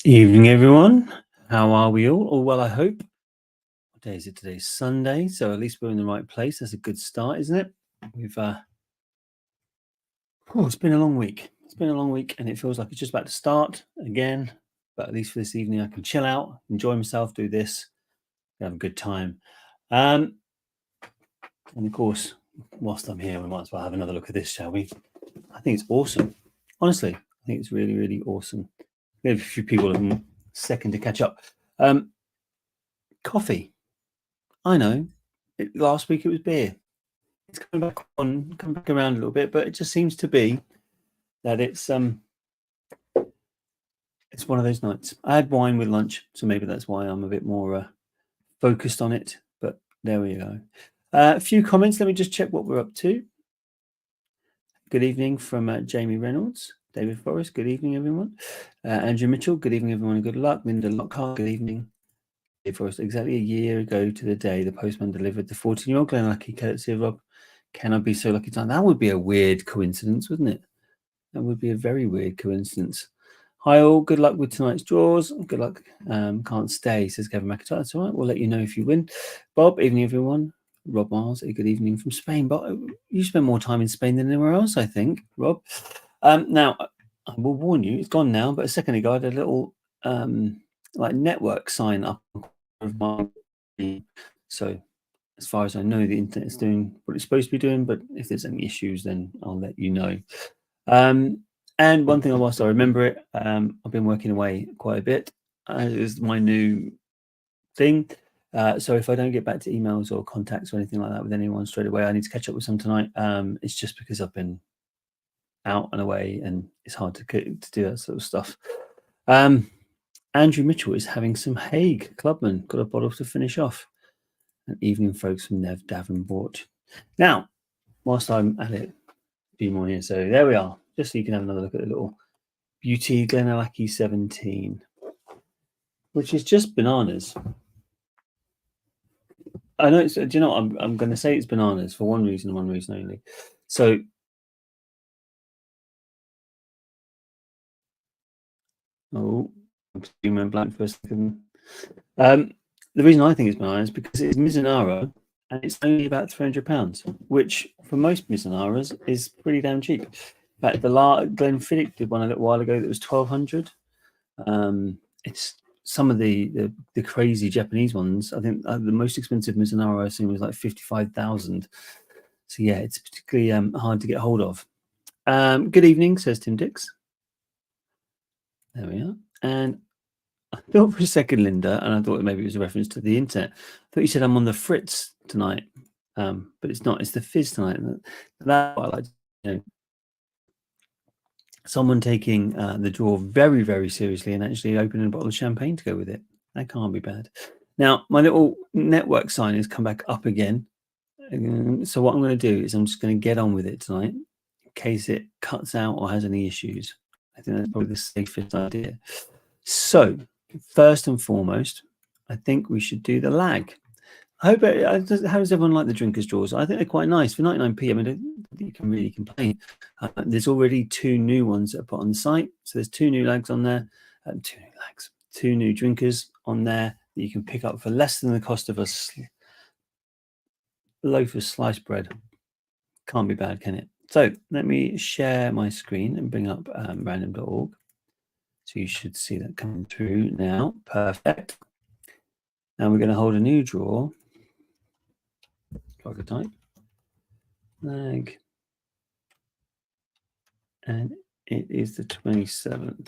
Evening, everyone. How are we all? All well, I hope. What day is it today? Sunday. So at least we're in the right place. That's a good start, isn't it? It's been a long week. It's been a long week, and it feels like it's just about to start again. But at least for this evening, I can chill out, enjoy myself, do this, have a good time. And of course, whilst I'm here, we might as well have another look at this, shall we? I think it's awesome. Honestly, I think it's really, really awesome. We have a few people a second to catch up. Coffee. I know. Last week it was beer. It's coming back around a little bit, but it just seems to be that it's one of those nights. I had wine with lunch, so maybe that's why I'm a bit more focused on it. But there we go. A few comments. Let me just check what we're up to. Good evening from Jamie Reynolds, David Forrest. Good evening, everyone. Andrew Mitchell. Good evening, everyone, and good luck. Linda Lockhart. Good evening. For us, exactly a year ago to the day, the postman delivered the 14-year-old Glenallachie courtesy of Rob. Can I be so lucky time? That would be a weird coincidence, wouldn't it? That would be a very weird coincidence. Hi all, good luck with tonight's draws. Good luck. Can't stay, says Kevin McIntyre. That's all right. We'll let you know if you win. Bob, evening everyone. Rob Miles, a good evening from Spain. But you spend more time in Spain than anywhere else, I think, Rob. Now, I will warn you, it's gone now, but a second ago I had a little like network sign up of my, so as far as I know, the internet is doing what it's supposed to be doing, but if there's any issues, then I'll let you know. And one thing, whilst I remember it, I've been working away quite a bit. Is my new thing. So if I don't get back to emails or contacts or anything like that with anyone straight away, I need to catch up with some tonight. It's just because I've been out and away, and it's hard to do that sort of stuff. Andrew Mitchell is having some Hague Clubman. Got a bottle to finish off. An evening, folks, from Nev Davenport. Now, whilst I'm at it, a few more here. So there we are. Just so you can have another look at the little Beauty Glenallachie 17, which is just bananas. I know it's. Do you know what? I'm going to say it's bananas for one reason only. So. Oh, I'm went blank for a second. The reason I think it's bananas is because it's Mizunara and it's only about £300, which for most Mizunaras is pretty damn cheap. In fact, the Glenfiddich did one a little while ago that was £1,200. It's some of the crazy Japanese ones. I think the most expensive Mizunara I assume was like 55,000. So yeah, it's particularly hard to get hold of. Good evening, says Tim Dix. There we are. And I thought for a second, Linda, and I thought maybe it was a reference to the internet. I thought you said I'm on the Fritz tonight, but it's not. It's the Fizz tonight. That's what I like. Someone taking the draw very, very seriously and actually opening a bottle of champagne to go with it. That can't be bad. Now, my little network sign has come back up again. So what I'm going to do is I'm just going to get on with it tonight in case it cuts out or has any issues. I think that's probably the safest idea. So first and foremost, I think we should do the Lagg. I hope how does everyone like the drinkers draws? I think they're quite nice for 99p. I mean, you can really complain. There's already 2 new ones that are put on the site. So there's 2 new Laggs on there, 2 new drinkers on there that you can pick up for less than the cost of a loaf of sliced bread. Can't be bad, can it? So let me share my screen and bring up random.org. So you should see that coming through now. Perfect. And we're going to hold a new draw. Archetype. Lagg. And it is the 27th.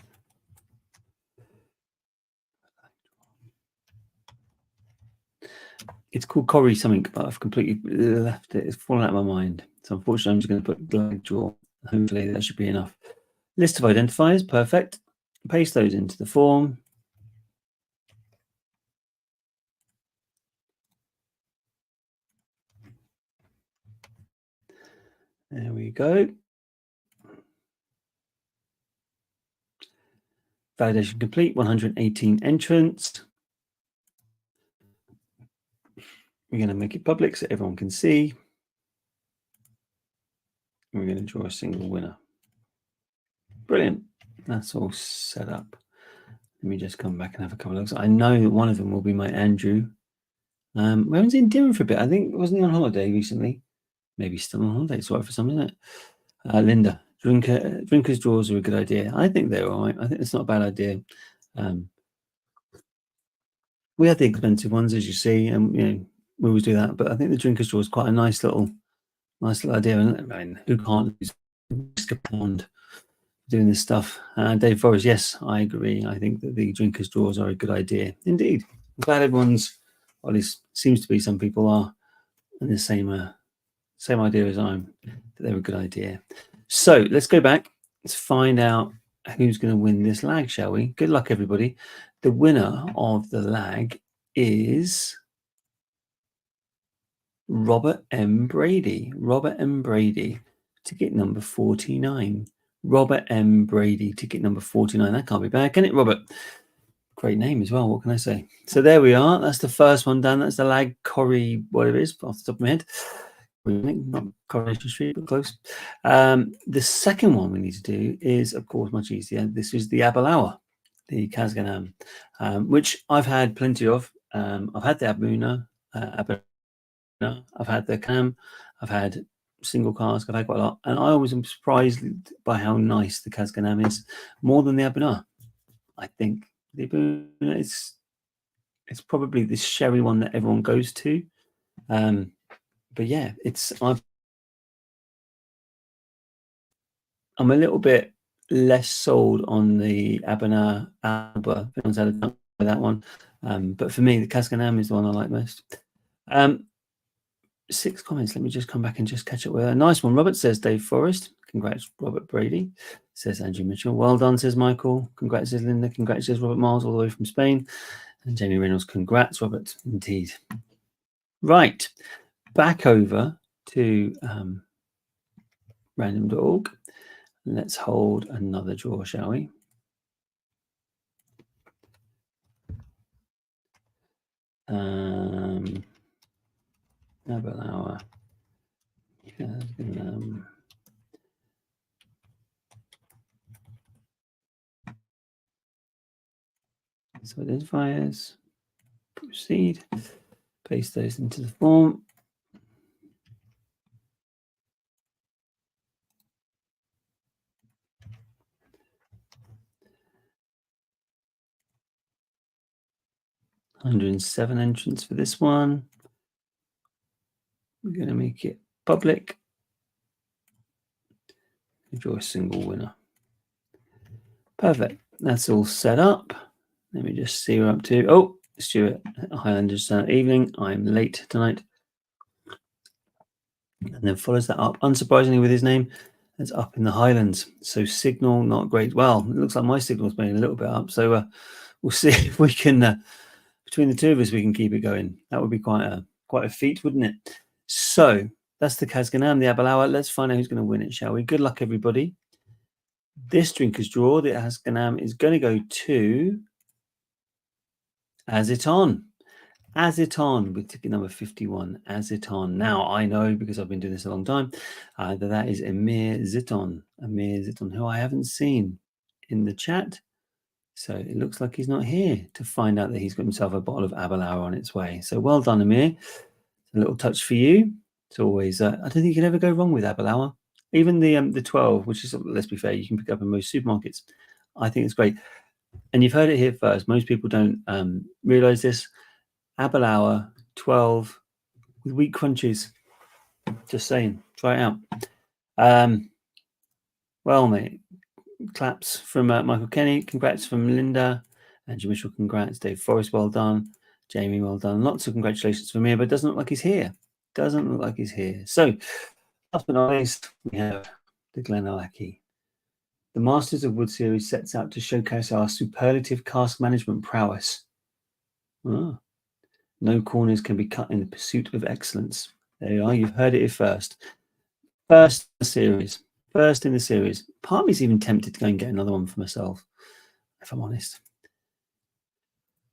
It's called Corrie something, but I've completely left it. It's fallen out of my mind. So unfortunately, I'm just going to put Lagg draw. Hopefully that should be enough. List of identifiers. Perfect. Paste those into the form. There we go. Validation complete. 118 entrants. We're going to make it public so everyone can see. We're going to draw a single winner. Brilliant. That's all set up. Let me just come back and have a couple of looks. I know that one of them will be my Andrew. We haven't seen Dylan for a bit. I think, wasn't he on holiday recently? Maybe still on holiday. It's right for some, isn't it? Linda, drinkers' drawers are a good idea. I think they're all right. I think it's not a bad idea. We had the expensive ones, as you see, and you know we always do that. But I think the drinkers' drawer is quite a nice little idea. I mean, who can't risk a pound doing this stuff? Dave Forrest, yes, I agree. I think that the drinkers' drawers are a good idea indeed. I'm glad everyone's, or at least seems to be, some people are in the same idea as I'm, that they're a good idea. So let's go back. Let's find out who's going to win this Lagg, shall we? Good luck, everybody. The winner of the Lagg is Robert M. Brady. Robert M. Brady, ticket number 49. Robert M. Brady, ticket number 49. That can't be bad, can it, Robert? Great name as well. What can I say? So there we are. That's the first one done. That's the Lagg Corrie, whatever it is, off the top of my head. Not Coronation Street, but close. The second one we need to do is, of course, much easier. This is the Aberlour, the Casganam, which I've had plenty of. I've had the Abuna, I've had the Cam, I've had single cask, I've had quite a lot, and I always am surprised by how nice the Casganam is, more than the Abuna. I think the Abuna is, it's probably this sherry one that everyone goes to. But yeah, I'm a little bit less sold on the Abuna Alba. Everyone's had a time with that one. But for me, the Casganam is the one I like most. 6 comments. Let me just come back and just catch up with a nice one. Robert says Dave Forrest. Congrats, Robert Brady. Says Andrew Mitchell. Well done, says Michael. Congrats, says Linda. Congrats, says Robert Miles, all the way from Spain. And Jamie Reynolds. Congrats, Robert. Indeed. Right. Back over to random.org. Let's hold another draw, shall we? Aberlour. So identifiers. Proceed. Paste those into the form. $107 entrants for this one. We're going to make it public. Draw a single winner. Perfect. That's all set up. Let me just see what I'm up to. Oh, Stuart Highlanders evening. I'm late tonight. And then follows that up, unsurprisingly, with his name. That's up in the Highlands. So signal not great. Well, it looks like my signal's been a little bit up. So we'll see if we can, between the two of us, we can keep it going. That would be quite a feat, wouldn't it? So that's the Casganam, the Aberlour. Let's find out who's going to win it, shall we? Good luck, everybody. This drinker's draw, the Casganam, is going to go to As It On. As It On with ticket number 51. As It On. Now I know, because I've been doing this a long time, that is Amir Ziton. Amir Ziton, who I haven't seen in the chat. So it looks like he's not here to find out that he's got himself a bottle of Aberlour on its way. So well done, Amir. A little touch for you. It's always, I don't think you can ever go wrong with Aberlour. Even the 12, which is, let's be fair, you can pick up in most supermarkets. I think it's great. And you've heard it here first. Most people don't realise this. Aberlour 12 with wheat crunches. Just saying. Try it out. Well, mate. Claps from Michael Kenny. Congrats from Linda. Andrew Mitchell, congrats. Dave Forrest, well done. Jamie, well done. Lots of congratulations from me, but it doesn't look like he's here. Doesn't look like he's here. So, last but not least, we have the Glenallachie. The Masters of Wood series sets out to showcase our superlative cask management prowess. No corners can be cut in the pursuit of excellence. There you are. You've heard it here first. First in the series. Part of me's even tempted to go and get another one for myself, if I'm honest.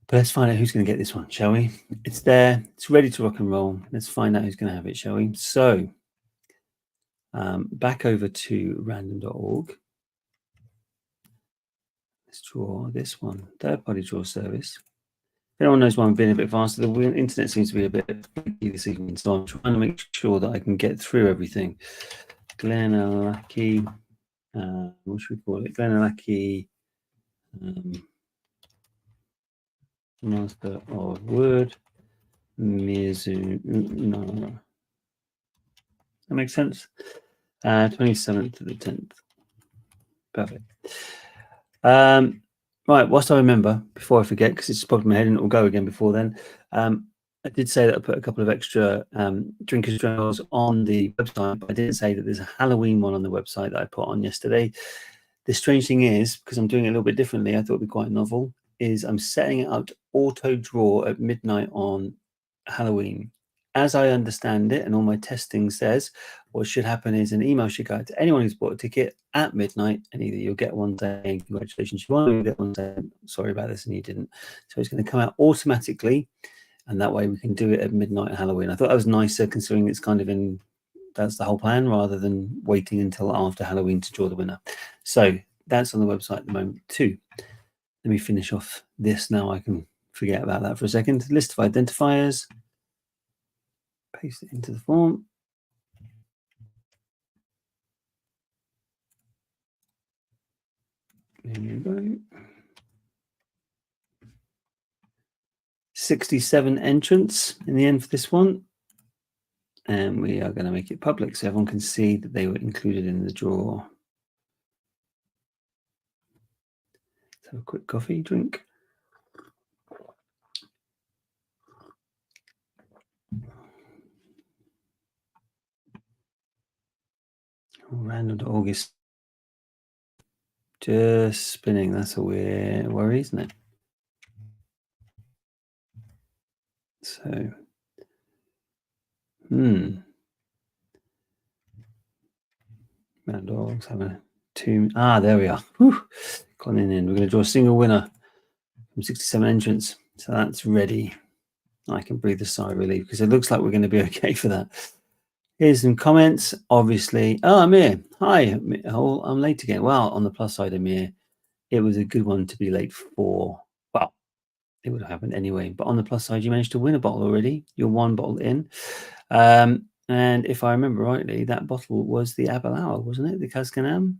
But let's find out who's going to get this one, shall we? It's there. It's ready to rock and roll. Let's find out who's going to have it, shall we? So, back over to random.org. Let's draw this one. Third-party draw service. If anyone knows why I'm being a bit faster, the internet seems to be a bit flaky this evening, so I'm trying to make sure that I can get through everything. Glenallachie, what should we call it? Glenallachie, Master of Word, Mizu. No, that makes sense. 27th to the 10th. Perfect. Right, whilst I remember, before I forget, because it's popped in my head and it will go again before then, I did say that I put a couple of extra drinkers journals on the website, but I didn't say that there's a Halloween one on the website that I put on yesterday. The strange thing is, because I'm doing it a little bit differently, I thought it'd be quite novel, is I'm setting it up to auto draw at midnight on Halloween. As I understand it, and all my testing says, what should happen is an email should go out to anyone who's bought a ticket at midnight, and either you'll get one saying congratulations you won, or you'll get one saying sorry about this and you didn't. So it's going to come out automatically, and that way we can do it at midnight Halloween. I thought that was nicer, considering it's kind of that's the whole plan, rather than waiting until after Halloween to draw the winner. So that's on the website at the moment too. Let me finish off this now. I can forget about that for a second. List of identifiers. Paste it into the form. There you go. 67 entrants in the end for this one. And we are going to make it public so everyone can see that they were included in the draw. Let's have a quick coffee drink. Random.org is just spinning. That's a weird worry, isn't it? So, Random.org's having two. There we are. Whew. Gone in. We're going to draw a single winner from 67 entrants. So that's ready. I can breathe a sigh of relief because it looks like we're going to be okay for that. Here's some comments. Obviously, Amir, hi. Oh, I'm late again. Well, on the plus side, Amir, it was a good one to be late for. Well, it would have happened anyway. But on the plus side, you managed to win a bottle already. You're one bottle in. And if I remember rightly, that bottle was the Aberlour, wasn't it? The Cascanam.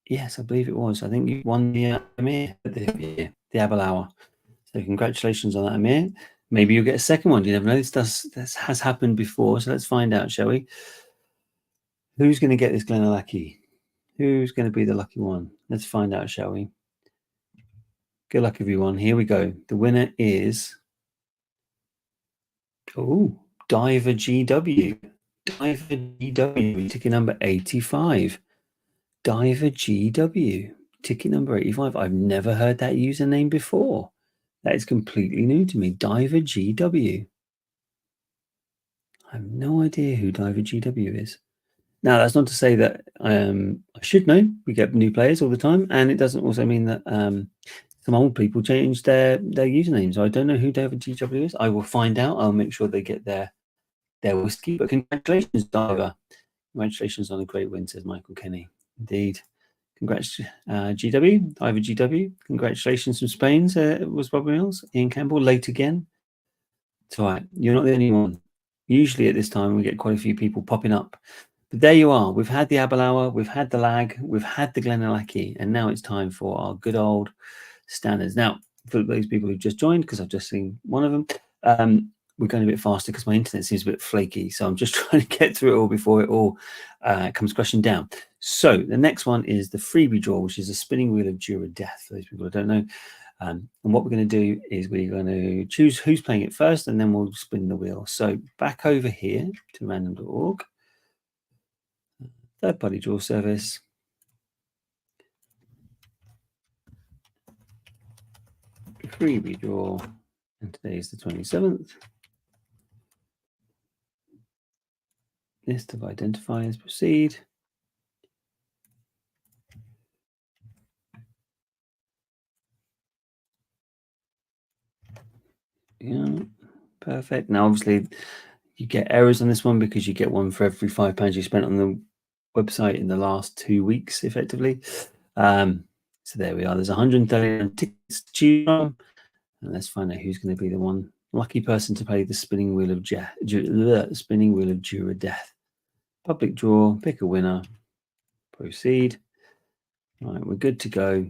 Yes, I believe it was. I think you won the Amir the Aberlour. So congratulations on that, Amir. Maybe you'll get a second one. You never know. This has happened before. So let's find out, shall we? Who's going to get this Glenallachie? Who's going to be the lucky one? Let's find out, shall we? Good luck, everyone. Here we go. The winner is Diver GW. Diver GW, ticket number 85. Diver GW, ticket number 85. I've never heard that username before. That is completely new to me. Diver GW. I have no idea who Diver GW is. Now, that's not to say that I should know. We get new players all the time, and it doesn't also mean that some old people change their usernames. I don't know who Diver GW is. I will find out. I'll make sure they get their whiskey. But congratulations, Diver. Congratulations on a great win, says Michael Kenny. Indeed. Congrats, GW, Diver GW. Congratulations from Spain, was Bobby Mills. Ian Campbell, late again. It's all right. You're not the only one. Usually at this time, we get quite a few people popping up. But there you are. We've had the Aberlour, we've had the Lagg, we've had the Glenallachie, and now it's time for our good old standards. Now, for those people who've just joined, because I've just seen one of them, we're going a bit faster because my internet seems a bit flaky. So I'm just trying to get through it all before it all comes crashing down. So the next one is the Freebie draw, which is a spinning wheel of Jura Death, for those people who don't know. And what we're going to do is we're going to choose who's playing it first, and then we'll spin the wheel. So back over here to random.org, third-party draw service. Freebie draw, and today is the 27th. List of identifiers, proceed. Yeah, perfect. Now, obviously, you get errors on this one because you get one for every £5 you spent on the website in the last 2 weeks, effectively. So there we are. There's 139 tickets to choose from. And let's find out who's going to be the one lucky person to play the spinning wheel of spinning wheel of Jura Death. Public draw, pick a winner, proceed. Right, we're good to go.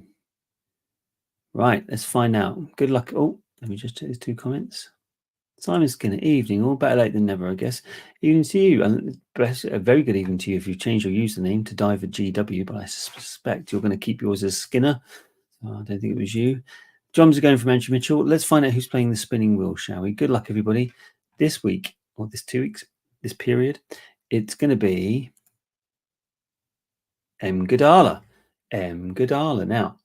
Right, let's find out. Good luck. Oh, let me just take these 2 comments. Simon Skinner, evening. All better late than never, I guess. Evening to you. And a very good evening to you if you've changed your username to Diver GW, but I suspect you're going to keep yours as Skinner. I don't think it was you. Drums are going from Andrew Mitchell. Let's find out who's playing the spinning wheel, shall we? Good luck, everybody. This week, or this 2 weeks, this period, it's going to be M. Godala. M. Godala. Now,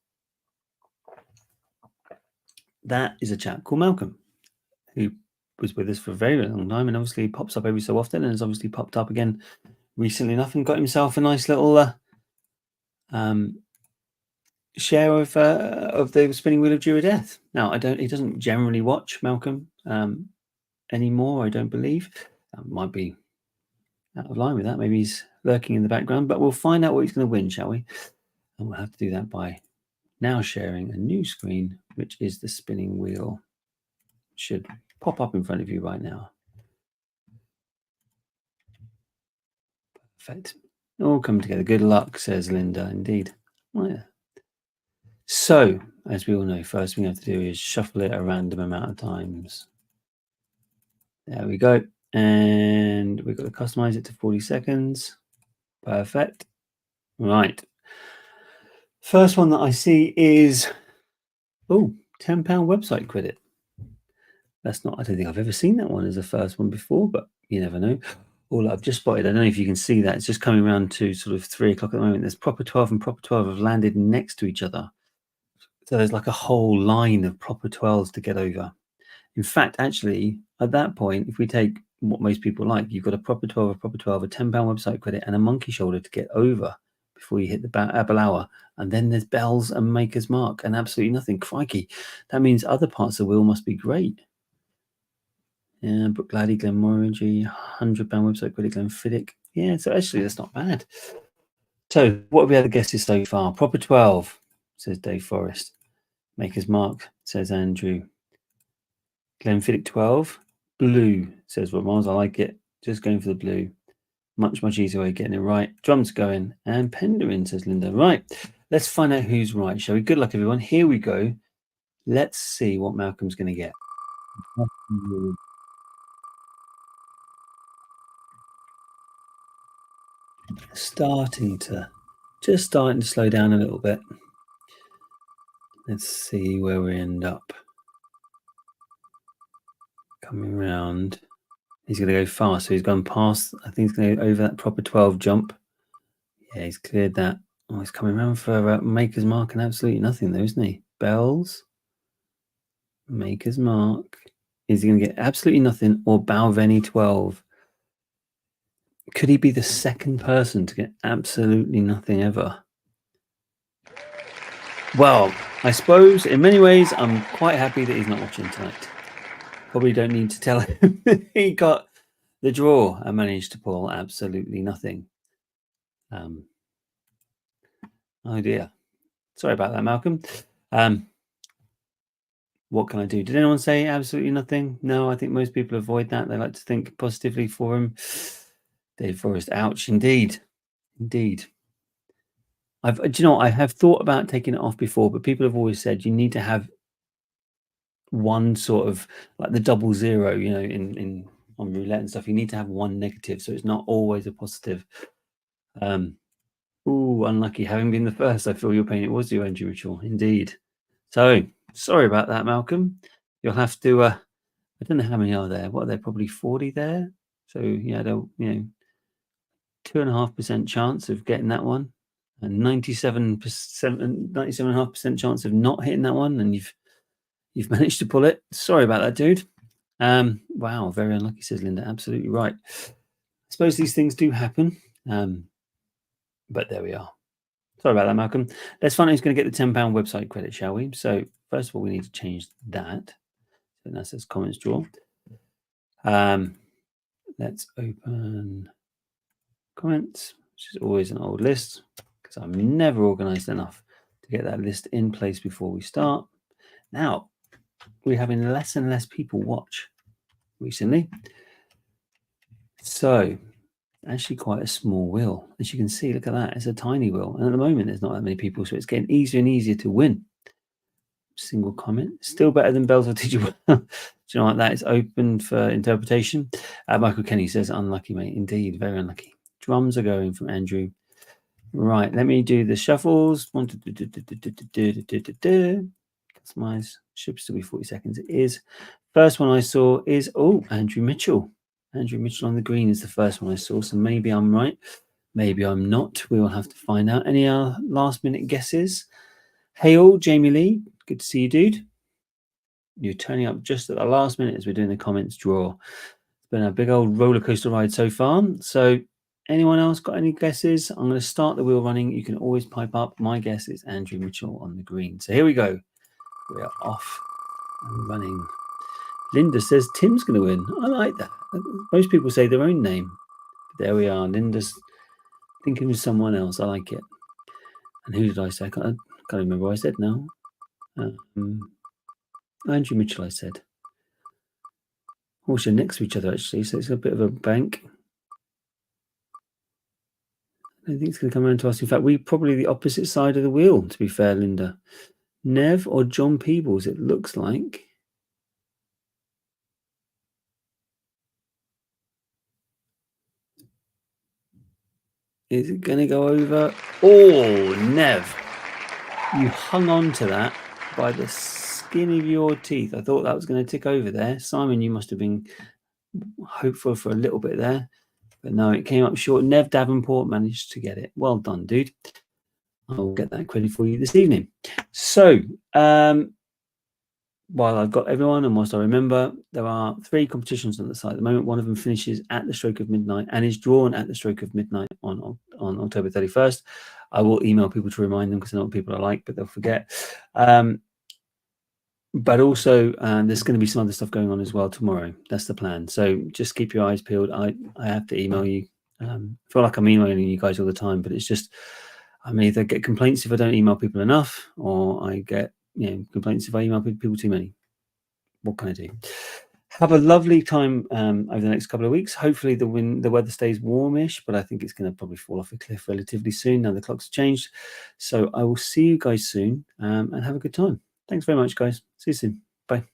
that is a chap called Malcolm, who was with us for a very long time and obviously pops up every so often and has obviously popped up again recently enough and got himself a nice little share of the spinning wheel of Jura Death. Now, he doesn't generally watch Malcolm anymore, I don't believe. That might be out of line with that. Maybe he's lurking in the background, but we'll find out what he's going to win, shall we? And we'll have to do that by now sharing a new screen, which is the spinning wheel. It should pop up in front of you right now. Perfect. All come together. Good luck, says Linda. Indeed. Oh, yeah. So, as we all know, first thing we have to do is shuffle it a random amount of times. There we go. And we've got to customize it to 40 seconds. Perfect. Right. First one that I see is, £10 website credit. That's not, I don't think I've ever seen that one as a first one before, but you never know. All I've just spotted, I don't know if you can see that, it's just coming around to sort of 3 o'clock at the moment. There's Proper 12 and Proper 12 have landed next to each other. So there's like a whole line of Proper 12s to get over. In fact, actually, at that point, if we take what most people like, you've got a Proper 12, a Proper 12, a £10 website credit, and a monkey shoulder to get over before you hit the Aberlour. And then there's bells and Maker's Mark and absolutely nothing. Crikey. That means other parts of the wheel must be great. Yeah, Brookladdy, Glenmorangie, £100 website credit, Glenfiddich. Yeah, so actually that's not bad. So what have we had the guesses so far? Proper 12, says Dave Forrest. Maker's Mark, says Andrew. Glenfiddich 12. Blue, says Rob Miles. I like it. Just going for the blue. Much, much easier way of getting it right. Drums going. And Penderin, says Linda. Right. Let's find out who's right, shall we? Good luck, everyone. Here we go. Let's see what Malcolm's going to get. Starting to slow down a little bit. Let's see where we end up. Coming round. He's going to go fast. So he's gone past. I think he's going to go over that Proper 12 jump. Yeah, he's cleared that. Oh, he's coming around for Maker's Mark and absolutely nothing though, isn't he? Bells. Maker's Mark. Is he going to get absolutely nothing or Balvenie 12? Could he be the second person to get absolutely nothing ever? Well, I suppose in many ways I'm quite happy that he's not watching tonight. Probably don't need to tell him he got the draw and managed to pull absolutely nothing. Oh dear. Sorry about that, Malcolm. What can I do? Did anyone say absolutely nothing? No, I think most people avoid that. They like to think positively for him. Dave Forrest, ouch, indeed. Indeed. Do you know, I have thought about taking it off before, but people have always said you need to have one sort of like the 00, you know, in on roulette and stuff. You need to have one negative, so it's not always a positive. Ooh, unlucky. Having been the first, I feel your pain. It was your Andrew Mitchell, indeed. So sorry about that, Malcolm. You'll have to. I don't know how many are there. What are there? Probably 40 there. So yeah, 2.5% chance of getting that one, and 97.5% chance of not hitting that one, and you've managed to pull it. Sorry about that, dude. Wow, very unlucky, says Linda. Absolutely right. I suppose these things do happen. But there we are. Sorry about that, Malcolm. Let's find out who's going to get the £10 website credit, shall we? So first of all, we need to change that. So that says comments draw. Let's open comments, which is always an old list because I'm never organized enough to get that list in place before we start. Now, we're having less and less people watch recently. So, actually quite a small wheel. As you can see, look at that. It's a tiny wheel. And at the moment, there's not that many people, so it's getting easier and easier to win. Single comment. Still better than Bells will teach you. Do you know what? That is open for interpretation. Michael Kenny says, unlucky, mate. Indeed, very unlucky. Drums are going from Andrew. Right, let me do the shuffles. Customize. Should still be 40 seconds. It is. First one I saw is, Andrew Mitchell. Andrew Mitchell on the green is the first one I saw. So maybe I'm right. Maybe I'm not. We will have to find out. Any last minute guesses? Hey all, Jamie Lee. Good to see you, dude. You're turning up just at the last minute as we're doing the comments draw. It's been a big old roller coaster ride so far. So anyone else got any guesses? I'm going to start the wheel running. You can always pipe up. My guess is Andrew Mitchell on the green. So here we go. We are off and running. Linda says Tim's going to win. I like that. Most people say their own name. There we are. Linda's thinking of someone else. I like it. And who did I say? I can't remember what I said now. Andrew Mitchell, I said. Also next to each other, actually, so it's a bit of a bank. I don't think it's going to come around to us. In fact, we're probably the opposite side of the wheel, to be fair, Linda. Nev or John Peebles, it looks like. Is it going to go over? Oh, Nev. You hung on to that by the skin of your teeth. I thought that was going to tick over there. Simon, you must have been hopeful for a little bit there. But no, it came up short. Nev Davenport managed to get it. Well done, dude. I'll get that credit for you this evening. So, while I've got everyone and whilst I remember, there are 3 competitions on the site at the moment. One of them finishes at the stroke of midnight and is drawn at the stroke of midnight on October 31st. I will email people to remind them because I know what people are like, but they'll forget. But also, there's going to be some other stuff going on as well tomorrow. That's the plan. So just keep your eyes peeled. I have to email you. I feel like I'm emailing you guys all the time, but it's just, I either get complaints if I don't email people enough, or I get complaints if I email people too many. What can I do? Have a lovely time over the next couple of weeks. Hopefully the weather stays warmish, but I think it's going to probably fall off a cliff relatively soon. Now the clock's changed. So I will see you guys soon and have a good time. Thanks very much, guys. See you soon. Bye.